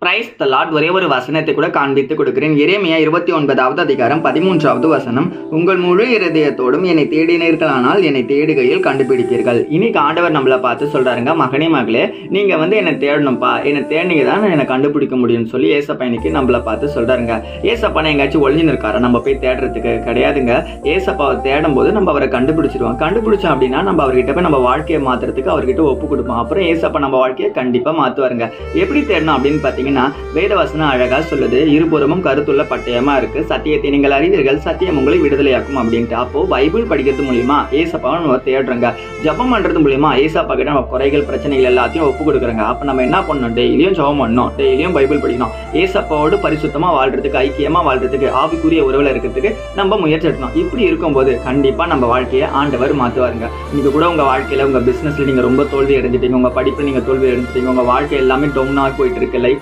Praise the Lord. ஒரே ஒரு வசனத்தை கூட காண்பித்து கொடுக்கிறேன். எரேமியா 29வது அதிகாரம் 13வது வசனம். உங்கள் முழு இருதயத்தோடும் என்னை தேடினீர்களானால் என்னை தேடுகையில் கண்டுபிடிப்பீர்கள். இன்னைக்கு ஆண்டவர் நம்மளை பார்த்து சொல்றாருங்க, மகனே மகளே, நீங்க என்னை தேடணும்ப்பா, என்னை தேடினீங்க தான் என்னை கண்டுபிடிக்க முடியும்னு சொல்லி ஏசப்பா இன்னைக்கு நம்மளை பார்த்து சொல்றாருங்க. ஏசப்பானை எங்காச்சும் ஒளிஞ்சுன்னு இருக்காரா நம்ம போய் தேடுறதுக்கு? கிடையாதுங்க. ஏசப்பாவை தேடும் போது நம்ம அவரை கண்டுபிடிச்சிருவோம். கண்டுபிடிச்சோம் அப்படின்னா நம்ம அவர்கிட்ட போய் நம்ம வாழ்க்கையை மாத்துறதுக்கு அவர்கிட்ட ஒப்பு கொடுப்போம். அப்புறம் ஏசப்பா நம்ம வாழ்க்கையை கண்டிப்பா மாத்துவாருங்க. எப்படி தேடணும் அப்படின்னு பார்த்தீங்கன்னா, வேதவசனம் அழகா சொல்லுது, இருபுறமும் கருத்துள்ள பட்டயமா இருக்கு, சத்தியத்தை நீங்கள் அறிவீர்கள், சத்தியம் உங்களை விடுதலையாக்கும் அப்படின்ட்டு. அப்போ பைபிள் படிக்கிறது மூலியமா ஏசப்பாவை நம்ம தேடுறோங்க. ஜபம் பண்றது மூலியமா ஏசப்பா கிட்ட நம்ம குறைகள் பிரச்சனைகள் எல்லாத்தையும் ஒப்பு கொடுக்குறோங்க. அப்ப நம்ம என்ன பண்ணணும்? டெய்லியும் ஜபம் பண்ணணும், டெய்லியும் பைபிள் படிக்கணும். ஏசப்பாவோடு பரிசுத்தமா வாழ்றதுக்கு, ஐக்கியமா வாழ்றதுக்கு, ஆவிக்குரிய உறவுல இருக்கிறதுக்கு நம்ம முயற்சி எடுக்கணும். இப்படி இருக்கும்போது கண்டிப்பா நம்ம வாழ்க்கையை ஆண்டவர் மாத்துவாருங்க. இன்னைக்கு கூட உங்க வாழ்க்கையில, உங்க பிசினஸ்ல நீங்க ரொம்ப தோல்வி அடைஞ்சிட்டீங்க, உங்க படிப்புல நீங்க தோல்வி அடைஞ்சிட்டீங்க, உங்க வாழ்க்கை எல்லாமே டவுனா போயிட்டு இருக்கு, லைஃப்